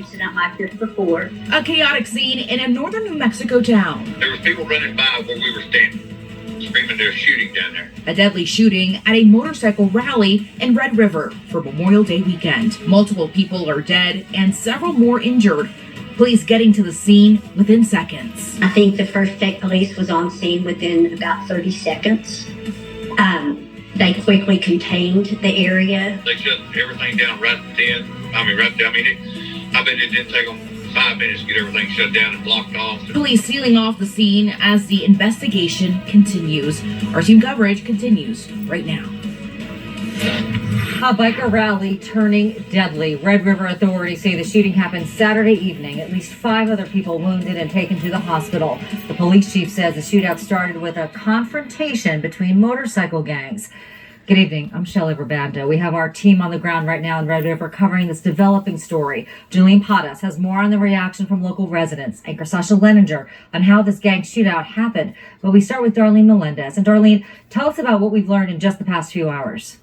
incident like this before. A chaotic scene in a northern New Mexico town. There was people running by where we were standing, screaming there's shooting down there. A deadly shooting at a motorcycle rally in Red River for Memorial Day weekend. Multiple people are dead and several more injured. Police getting to the scene within seconds. I think the first state police was on scene within about 30 seconds. They quickly contained the area. They shut everything down right then. I bet it didn't take them 5 minutes to get everything shut down and blocked off. Police sealing off the scene as the investigation continues. Our team coverage continues right now. A biker rally turning deadly. Red River authorities say the shooting happened Saturday evening. At least 5 other people wounded and taken to the hospital. The police chief says the shootout started with a confrontation between motorcycle gangs. Good evening. I'm Shelley Rabanda. We have our team on the ground right now in Red River covering this developing story. Julian Padas has more on the reaction from local residents. Anchor Sasha Leninger on how this gang shootout happened. But we start with Darlene Melendez. And Darlene, tell us about what we've learned in just the past few hours.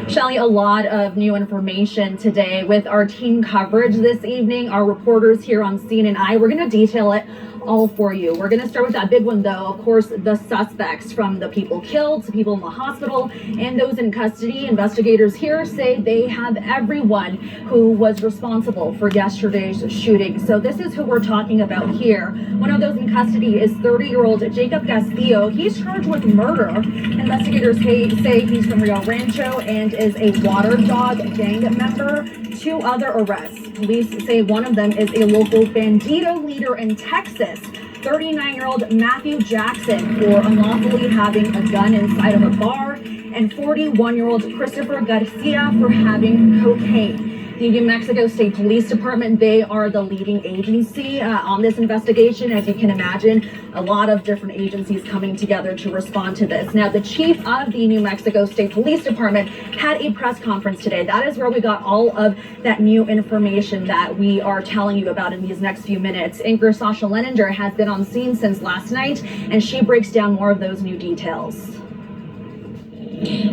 Shelley, a lot of new information today with our team coverage this evening. Our reporters here on CNN, we're going to detail it all for you. We're going to start with that big one, though. Of course, the suspects, from the people killed to people in the hospital and those in custody. Investigators here say they have everyone who was responsible for yesterday's shooting. So this is who we're talking about here. One of those in custody is 30-year-old Jacob Castillo. He's charged with murder. Investigators say he's from Rio Rancho and is a Water Dog gang member. 2 other arrests. Police say one of them is a local bandito leader in Texas, 39-year-old Matthew Jackson, for unlawfully having a gun inside of a bar, and 41-year-old Christopher Garcia for having cocaine. The New Mexico State Police Department, they are the leading agency on this investigation. As you can imagine, a lot of different agencies coming together to respond to this. Now, the chief of the New Mexico State Police Department had a press conference today. That is where we got all of that new information that we are telling you about in these next few minutes. Anchor Sasha Leninger has been on scene since last night, and she breaks down more of those new details.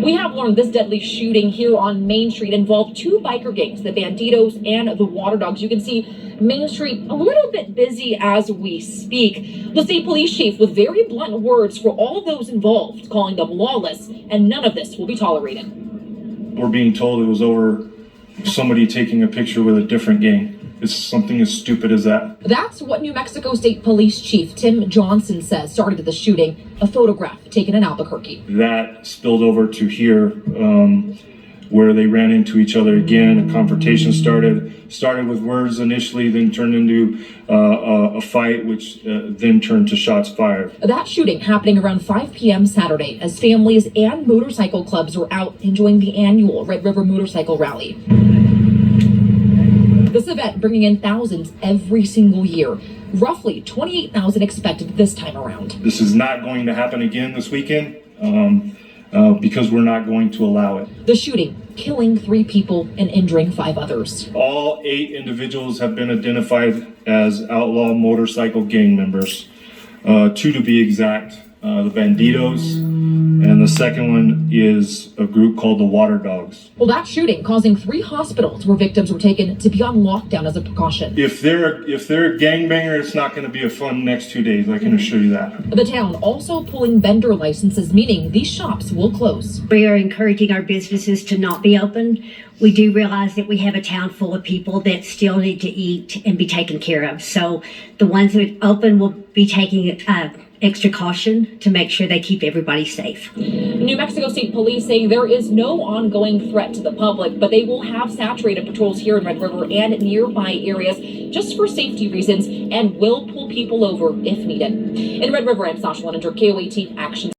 We have learned this deadly shooting here on Main Street involved 2 biker gangs, the Banditos and the Water Dogs. You can see Main Street a little bit busy as we speak. The state police chief with very blunt words for all of those involved, calling them lawless, and none of this will be tolerated. We're being told it was over somebody taking a picture with a different gang. It's something as stupid as that. That's what New Mexico State Police Chief Tim Johnson says started the shooting, a photograph taken in Albuquerque. That spilled over to here, where they ran into each other again. A confrontation started with words initially, then turned into a fight, which then turned to shots fired. That shooting happening around 5 p.m. Saturday as families and motorcycle clubs were out enjoying the annual Red River Motorcycle Rally. This event bringing in thousands every single year. Roughly 28,000 expected this time around. This is not going to happen again this weekend because we're not going to allow it. The shooting killing 3 people and injuring 5 others. All 8 individuals have been identified as outlaw motorcycle gang members. 2 to be exact, the Banditos, and the second one is a group called the Water Dogs. Well, that shooting causing 3 hospitals where victims were taken to be on lockdown as a precaution. If they're a gangbanger, it's not going to be a fun next 2 days, I can assure you that. The town also pulling vendor licenses, meaning these shops will close. We are encouraging our businesses to not be open. We do realize that we have a town full of people that still need to eat and be taken care of. So the ones that open will be taking extra caution to make sure they keep everybody safe. New Mexico State Police saying there is no ongoing threat to the public, but they will have saturated patrols here in Red River and nearby areas just for safety reasons and will pull people over if needed. In Red River, I'm Sasha Leninger, KOAT Action.